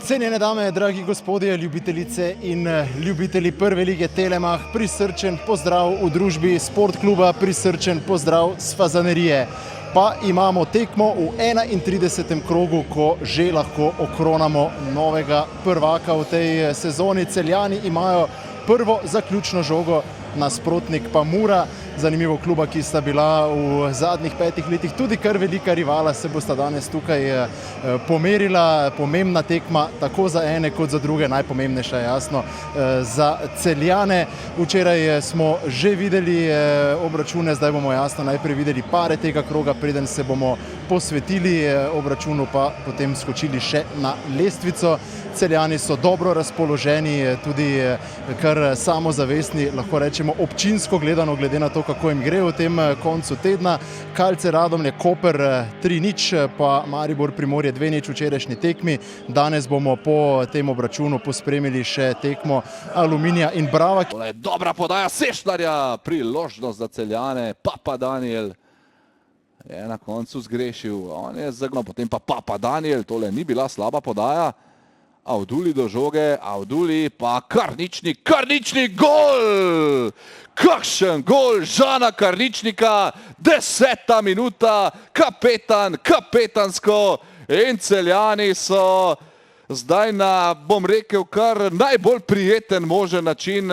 Cenjene dame, dragi gospodje, ljubitelice in ljubitelji Prve lige Telemach, prisrčen pozdrav v družbi Sport kluba, prisrčen pozdrav s Fazanerije. Pa imamo tekmo v 31. krogu, ko že lahko okronamo novega prvaka v tej sezoni. Celjani imajo prvo zaključno žogo, nasprotnik pa Mura. Zanimivo, kluba, ki sta bila v zadnjih 5 letih tudi kar velika rivala, se bosta danes tukaj pomerila. Pomembna tekma tako za ene kot za druge, najpomembnejša je jasno za Celjane. Včeraj smo že videli obračune, zdaj bomo jasno najprej videli pare tega kroga, preden se bomo posvetili obračunu, pa potem skočili še na lestvico. Celjani so dobro razpoloženi, tudi kar samozavestni, lahko rečemo občinsko gledano, glede na to, kako jim gre v tem koncu tedna. Kalce Radomlje Koper 3:0, pa Maribor Primorje 2:0 včerajšnji tekmi. Danes bomo po tem obračunu pospremili še tekmo Aluminija in Brava. Dobra podaja Sešljarja, priložnost za Celjane, Papa Daniel je na koncu zgrešil, on je zagnal, potem pa Papa Daniel, tole ni bila slaba podaja. Avduli do žoge, Avduli pa Karnični gol! Kakšen gol Žana Karničnika, 10. minuta, kapetansko in Celjani so zdaj na, bom rekel, kar najbolj prijeten možen način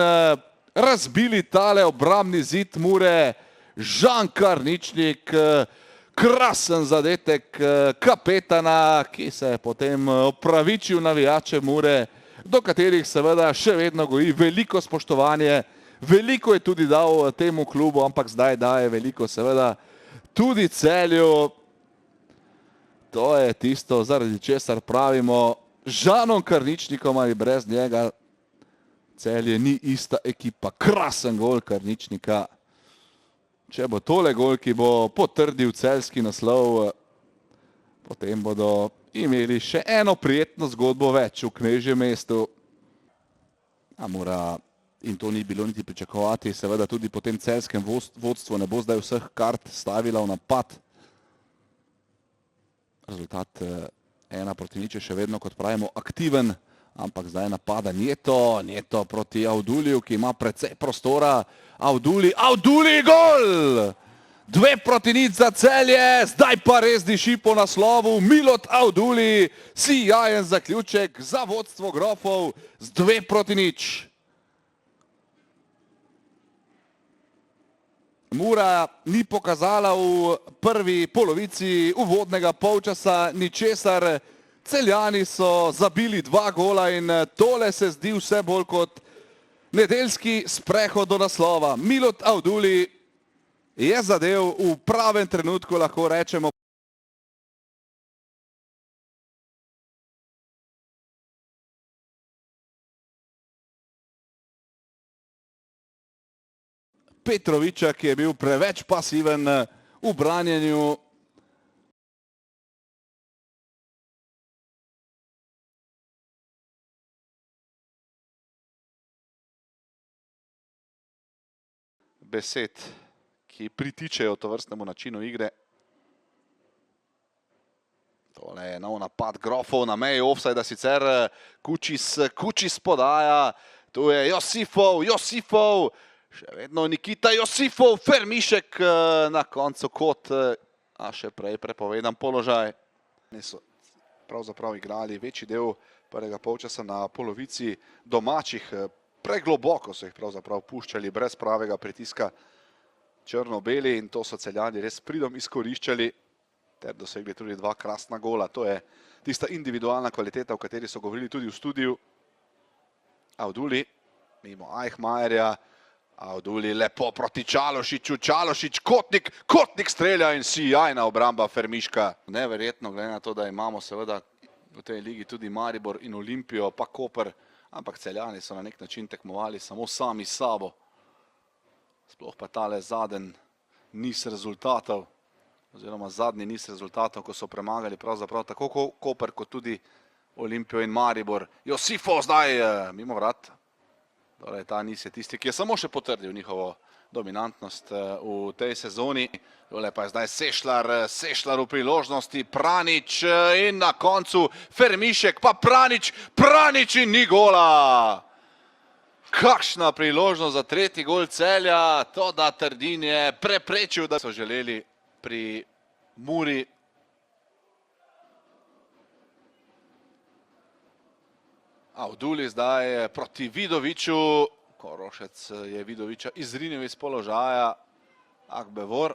razbili tale obrambni zid Mure. Žan Karničnik, krasen zadetek kapetana, ki se je potem opravičil navijače Mure, do katerih seveda še vedno goji veliko spoštovanje. Veliko je tudi dal temu klubu, ampak zdaj daje veliko seveda tudi Celju. To je tisto, zaradi česar pravimo, Žanom Karničnikom ali brez njega Celje ni ista ekipa. Krasen gol Karničnika. Če bo tole gol, ki bo potrdil celjski naslov, potem bodo imeli še eno prijetno zgodbo več v Knežjem mestu. Mura, in to ni bilo niti pričakovati, seveda tudi po tem celjskem vodstvu ne bo zdaj vseh kart stavila v napad. Rezultat 1:0 še vedno, kot pravimo, aktiven, ampak zdaj napada Njeto proti Avduliju, ki ima precej prostora. Avduli, gol! 2:0 za Celje, zdaj pa res diši po naslovu. Milot Avduli, sijajen zaključek za vodstvo Grofov z 2:0. Mura ni pokazala v prvi polovici uvodnega polčasa ničesar. Celjani so zabili 2 gola in tole se zdi vse bolj kot nedeljski sprehod do naslova. Milot Avduli je zadev v pravem trenutku, lahko rečemo. Petroviča, ki je bil preveč pasiven v branjenju. Besed, ki pritičejo tovrstnemu načinu igre. Tole je nov napad Grofov na meji ofsajda, sicer Kučis podaja, tu je Josifov, še vedno Nikita Josifov, Fermišek na koncu kot, a še prej prepovedan položaj. So pravzaprav igrali večji del prvega polčasa na polovici domačih. Pregloboko so jih pravzaprav puščali, brez pravega pritiska črno-beli, in to so Celjani res pridom izkoriščali ter dosegli tudi 2 krasna gola. To je tista individualna kvaliteta, o kateri so govorili tudi v studiu. Avduli, mimo Eichmajerja, Avduli lepo proti Čalošiču, Kotnik strelja in sijajna obramba Fermiška. Neverjetno, glede na to, da imamo seveda v tej ligi tudi Maribor in Olimpijo, pa Koper, ampak Celjani so na nek način tekmovali samo sami s sabo. Sploh pa tale zadnji niz rezultatov, oziroma zadnji niz rezultatov, ko so premagali pravzaprav tako Koper kot tudi Olimpijo in Maribor. Josifov zdaj mimo vrat. Torej, ta niz je tisti, ki je samo še potrdil njihovo dominantnost v tej sezoni. Tole pa je zdaj Sešlar v priložnosti, Pranič in na koncu Fermišek, pa Pranič in ni gola. Kakšna priložnost za tretji gol Celja, to da Trdin je preprečil, da so želeli pri Muri. Avduli zdaj proti Vidoviču, Korošec je Vidoviča izrinil iz položaja, Akbevor.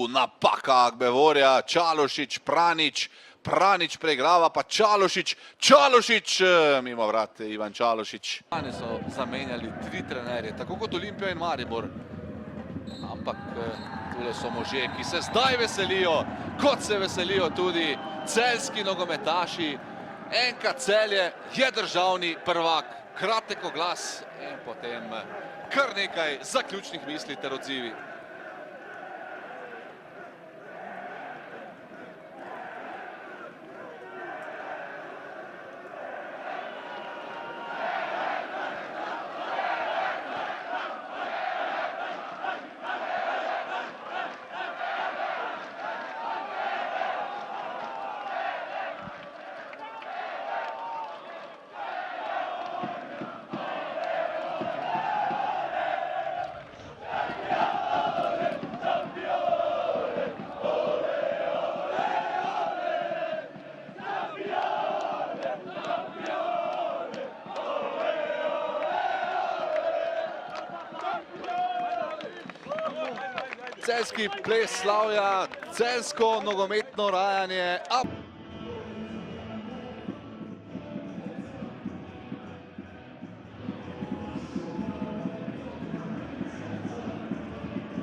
Napaka Akbevorja, Čalošić, Pranič preigrava, pa Čalošić, mimo vrat Ivan Čalošić. Oni so zamenjali 3 trenerje, tako kot Olimpija in Maribor. Ampak tule so možje, ki se zdaj veselijo, kot se veselijo tudi celjski nogometaši. NK Celje je državni prvak, kratek oglas in potem kar nekaj zaključnih misli ter odzivi. Celjski ples slavja, celjsko nogometno rajanje.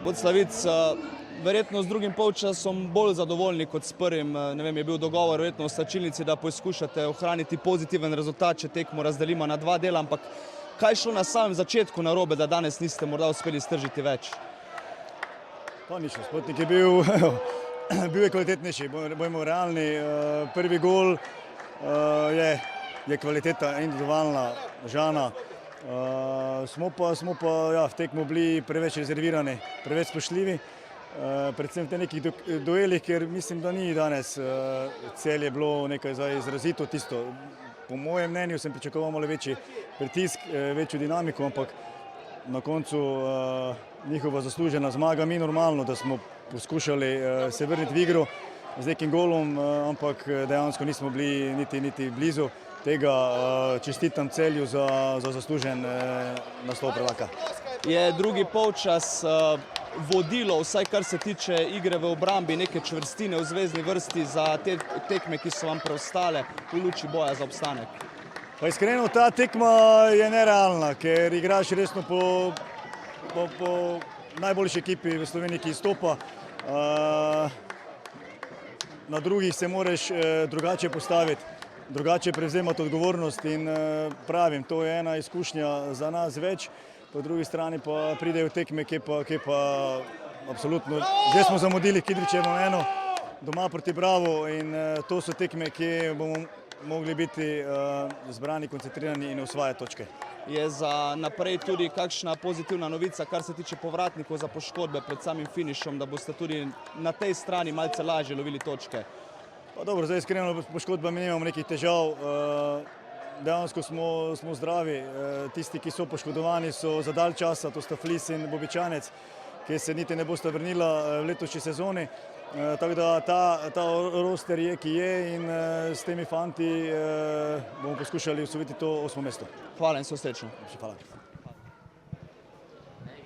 Podslavic verjetno z drugim polčasom bolj zadovoljni kot s prvim. Ne vem, je bil dogovor verjetno v slačilnici, da poskušate ohraniti pozitiven rezultat, če tekmo razdelimo na 2 dela, ampak kaj je šlo na samem začetku narobe, da danes niste morda uspeli stržiti več? Pa nič, Spotnik je bil je kvalitetnejši, bojmo realni. Prvi gol je kvaliteta individualna, Žana. Smo pa v tekmu bili preveč rezervirani, preveč spoštljivi, predvsem v te nekih duelih, ker mislim, da ni danes Celje bilo nekaj izrazito tisto. Po mojem mnenju sem pričakoval malo večji pritisk, večjo dinamiko, ampak na koncu njihova zaslužena zmaga. Mi normalno, da smo poskušali se vrniti v igro z nekim golom, ampak dejansko nismo bili niti blizu tega. Čestitam Celju za zaslužen naslov prvaka. Je drugi polčas vodilo, vsaj kar se tiče igre v obrambi, neke čvrstine v zvezni vrsti za te tekme, ki so vam preostale v luči boja za obstanek? Pa iskreno, ta tekma je nerealna, ker igraš resno po najboljši ekipi v Sloveniji, ki izstopa. Na drugih se moraš drugače postaviti, drugače prevzemati odgovornost in pravim, to je ena izkušnja za nas več. Po drugi strani pa pridejo tekme, ki pa absolutno, že smo zamudili Kidričevo eno doma proti Bravo in to so tekme, ki bomo mogli biti zbrani, koncentrirani in osvajati točke. Je za naprej tudi kakšna pozitivna novica, kar se tiče povratnikov za poškodbe pred samim finišom, da boste tudi na tej strani malce lažje lovili točke? Pa dobro, zdaj iskreno poškodbami nimamo nekih težav. Dejansko smo zdravi. Tisti, ki so poškodovani, so za dalj časa, to sta Flis in Bobičanec, ki se niti ne bosta vrnila v letošnji sezoni. Tako da ta roster je, ki je in s temi fanti bomo poskušali osvojiti to 8. mesto. Hvala in vse srečno. Hvala.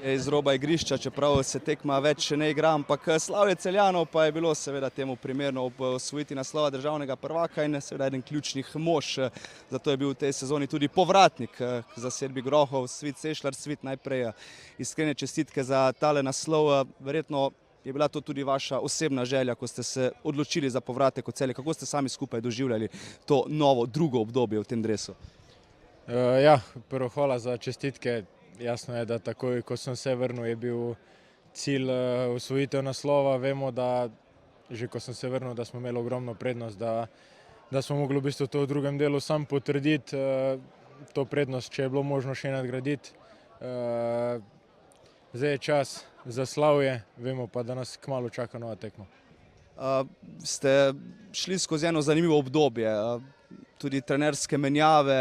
Iz roba igrišča, čeprav se tekma več ne igra, ampak slavje Celjanov pa je bilo seveda temu primerno osvojiti naslova državnega prvaka in seveda eden ključnih mož. Zato je bil v tej sezoni tudi povratnik k zasedbi Grohov, Svit Sešlar. Svit, najprej iskrene čestitke za tale naslov. Verjetno je bila to tudi vaša osebna želja, ko ste se odločili za povratek v Celje. Kako ste sami skupaj doživljali to novo, drugo obdobje v tem dresu? Prvo hvala za čestitke. Jasno je, da takoj, ko sem se vrnil, je bil cilj osvojitev naslova. Vemo, da že ko sem se vrnil, da smo imeli ogromno prednost, da smo mogli v bistvu to v drugem delu sam potrditi to prednost, če je bilo možno še nadgraditi. Zdaj je čas za slavje, vemo pa, da nas kmalu čaka nova tekma. Ste šli skozi eno zanimivo obdobje, tudi trenerske menjave,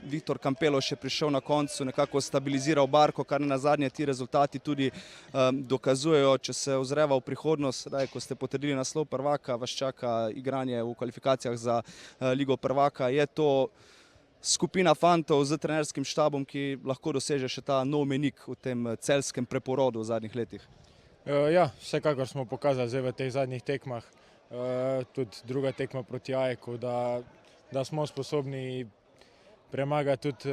Viktor Kampeloš je prišel na koncu, nekako stabiliziral barko, kar na zadnje ti rezultati tudi dokazujejo. Če se ozreva v prihodnost, sedaj, ko ste potrdili naslov prvaka, vas čaka igranje v kvalifikacijah za Ligo prvaka. Je to skupina fantov z trenerskim štabom, ki lahko doseže še ta nov mejnik v tem celjskem preporodu v zadnjih letih? Ja, vsekakor smo pokazali zdaj v teh zadnjih tekmah, tudi druga tekma proti Ajeku, da smo sposobni premagati tudi,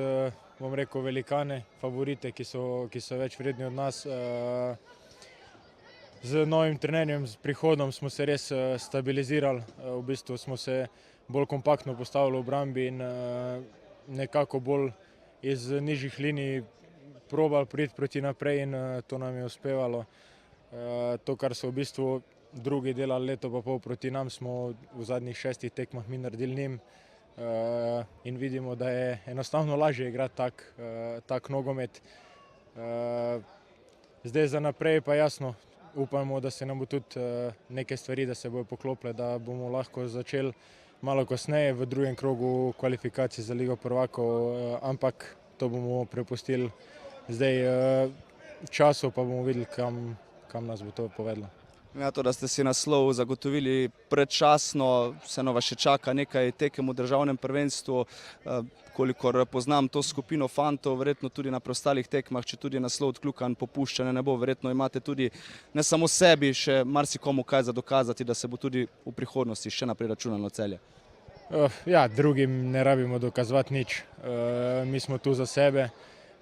bom rekel, velikane, favorite, ki so več vredni od nas. Z novim trenerjem, z prihodom smo se res stabilizirali, v bistvu smo se bolj kompaktno postavili v obrambi in nekako bolj iz nižjih linij probali priti proti naprej in to nam je uspevalo. To, kar so v bistvu drugi delali leto pa pol proti nam, smo v zadnjih 6 tekmah mi naredili njim. In vidimo, da je enostavno lažje igrati tak nogomet. Zdaj za naprej pa jasno, upamo, da se nam bo tudi neke stvari, da se bojo poklopile, da bomo lahko začeli malo kasneje v drugem krogu kvalifikacij za Ligo prvakov, ampak to bomo prepustili zdaj času, pa bomo videli, kam nas bo to povedlo. Ja, to, da ste si naslov zagotovili predčasno, vseeno vas še čaka nekaj tekem v državnem prvenstvu. Kolikor poznam to skupino fantov, verjetno tudi na preostalih tekmah, če tudi naslov odkljukan, popuščanja ne bo, verjetno imate tudi ne samo sebi, še marsikomu kaj za dokazati, da se bo tudi v prihodnosti še naprej računalo Celje. Ja, drugim ne rabimo dokazovati nič. Mi smo tu za sebe,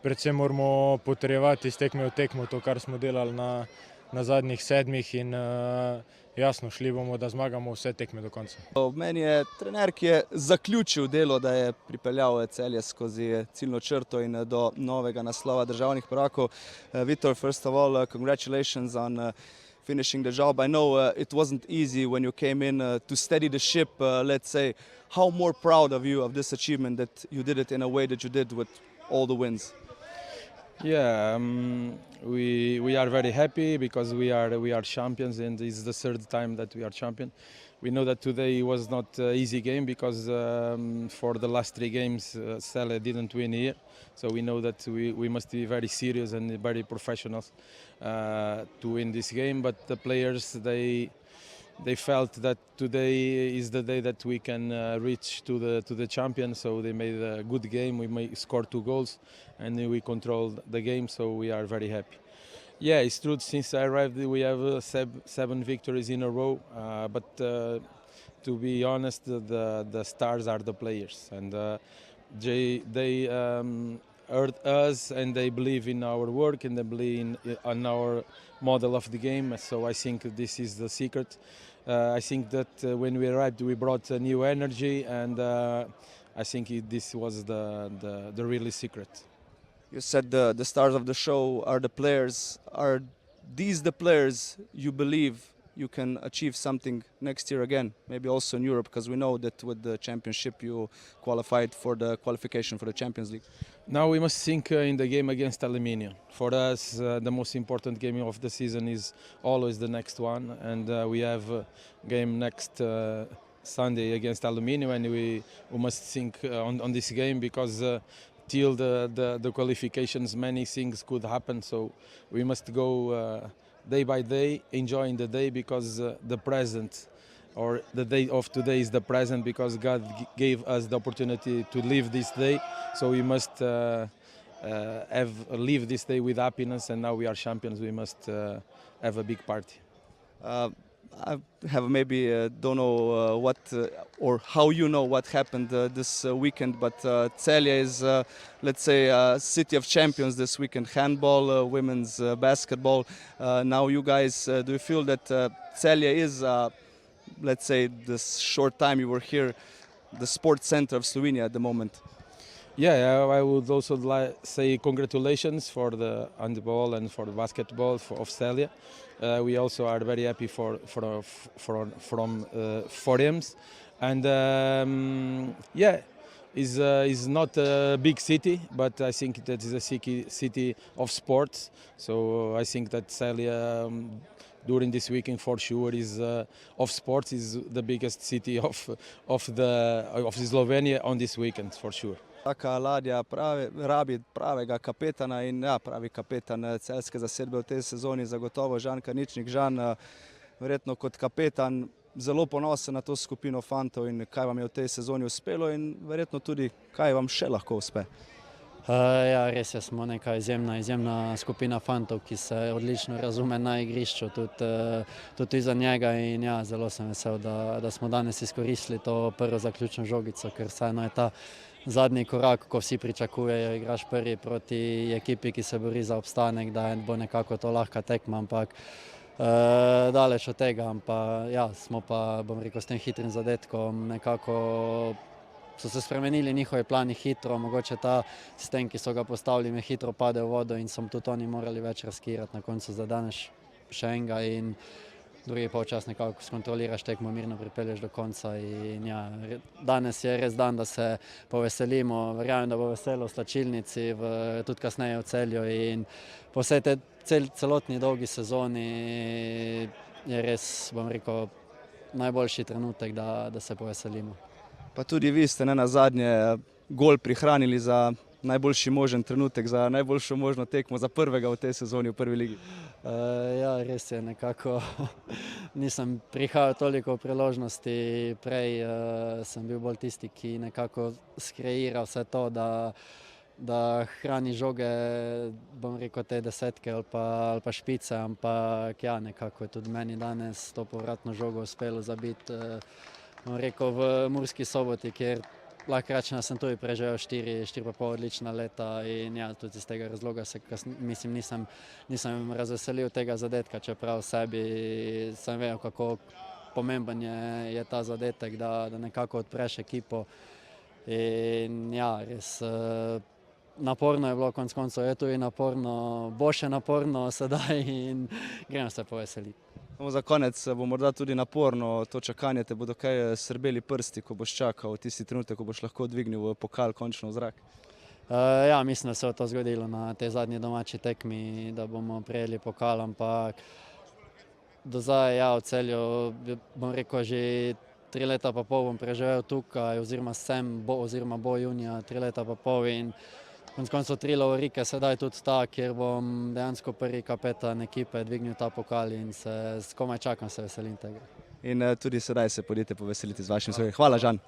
predvsem moramo potrjevati iz tekme v tekmo to, kar smo delali na zadnjih 7 in jasno, šli bomo, da zmagamo vse tekme do konca. Meni je trener, ki je zaključil delo, da je pripeljal Celje skozi ciljno črto in do novega naslova državnih prvakov. Viktor, first of all, congratulations on finishing the job. I know it wasn't easy when you came in to steady the ship, let's say. How more proud of you of this achievement that you did it in a way that you did with all the wins? Yeah, we are very happy because we are champions and it's the 3rd time that we are champion. We know that today was not an easy game because for the last 3 games Celje didn't win here, so we know that we must be very serious and very professional to win this game. But the players, they felt that today is the day that we can reach to the champion, so they made a good game. We scored 2 goals and we controlled the game, so we are very happy. Yeah, it's true, since I arrived we have 7 victories in a row, but to be honest, the stars are the players, and they hurt us and they believe in our work and they believe in our model of the game, so I think this is the secret. I think that when we arrived we brought a new energy, and I think this was the really secret. You said the stars of the show are the players. Are these the players you believe you can achieve something next year again, maybe also in Europe, because we know that with the championship you qualified for the qualification for the Champions League? Now we must think in the game against Aluminium. For us, the most important game of the season is always the next one, and we have a game next Sunday against Aluminium, and we must think on this game because till the qualifications many things could happen, so we must go day by day, enjoying the day, because the present or the day of today is the present, because God gave us the opportunity to live this day, so we must live this day with happiness, and now we are champions, we must have a big party. I have maybe don't know what or how you know what happened this weekend, but Celje is, let's say, a city of champions this weekend. Handball, women's basketball. Now you guys, do you feel that Celje is, let's say, this short time you were here, the sports center of Slovenia at the moment? Yeah, I would also say congratulations for the handball and for the basketball of Celje. We also are very happy from Forems, and yeah, is not a big city, but I think that is a city of sports. So I think that Celje during this weekend for sure is of sports is the biggest city of Slovenia on this weekend for sure. Taka ladja rabi pravega kapetana in ja, pravi kapetan celjske zasedbe v tej sezoni zagotovo Žan Kaničnik. Žan, verjetno kot kapetan zelo ponosen na to skupino fantov in kaj vam je v tej sezoni uspelo in verjetno tudi kaj vam še lahko uspe. Ja, res je, smo neka izjemna skupina fantov, ki se odlično razume na igrišču, tudi iza njega in ja, zelo sem vesel, da smo danes izkoristili to prvo zaključno žogico, ker vseeno je ta zadnji korak, ko vsi pričakujejo, igraš prvi proti ekipi, ki se bori za obstanek, da bo nekako to lahka tekma, ampak daleč od tega, ampak ja, smo pa, bom rekel, s tem hitrim zadetkom nekako so se spremenili njihovi plani hitro, mogoče ta sistem, ki so ga postavili, me hitro pade v vodo in so tudi oni morali več riskirati na koncu za danes še enega in drugi polčas nekako skontroliraš tekmo, mirno pripelješ do konca in ja, danes je res dan, da se poveselimo, verjamem, da bo veselo v slačilnici, tudi kasneje v Celju in po vsej tej celotni dolgi sezoni je res, bom rekel, najboljši trenutek, da se poveselimo. Pa tudi vi ste ne nazadnje gol prihranili za najboljši možen trenutek, za najboljšo možno tekmo, za prvega v tej sezoni v prvi ligi. Ja, res je, nekako nisem prihajal toliko v priložnosti, prej sem bil bolj tisti, ki nekako skreira vse to, da hrani žoge, bom rekel, te desetke ali pa špice, ampak ja, nekako je tudi meni danes to povratno žogo uspelo zabiti, bom rekel, v Murski Soboti, kjer lahko rečem, da sem tudi preživel 4,5 odlična leta in ja, tudi iz tega razloga se, mislim, nisem razveselil tega zadetka, čeprav sebi sem vedel, kako pomemben je ta zadetek, da nekako odpreš ekipo in ja, res naporno je bilo, konec koncev je tudi naporno, bo še naporno sedaj in gremo se poveseliti. Za konec bo morda tudi naporno to čakanje, te bodo kaj srbeli prsti, ko boš čakal tisti trenutek, ko boš lahko dvignil pokal končno v zrak? Ja, mislim, da se bo to zgodilo na tej zadnji domači tekmi, da bomo prejeli pokal, ampak do zdaj, ja, v Celju, bom rekel, že 3 leta pa pol bom preživel tukaj, oziroma bo junija 3 leta pa pol in konec koncev 3 lovorike, sedaj tudi ta, kjer bom dejansko prvi kapetan ekipe dvignil ta pokal in se komaj čakam, se veselim tega. In tudi sedaj se pojdite poveseliti z vašim svojim. Hvala, Žan.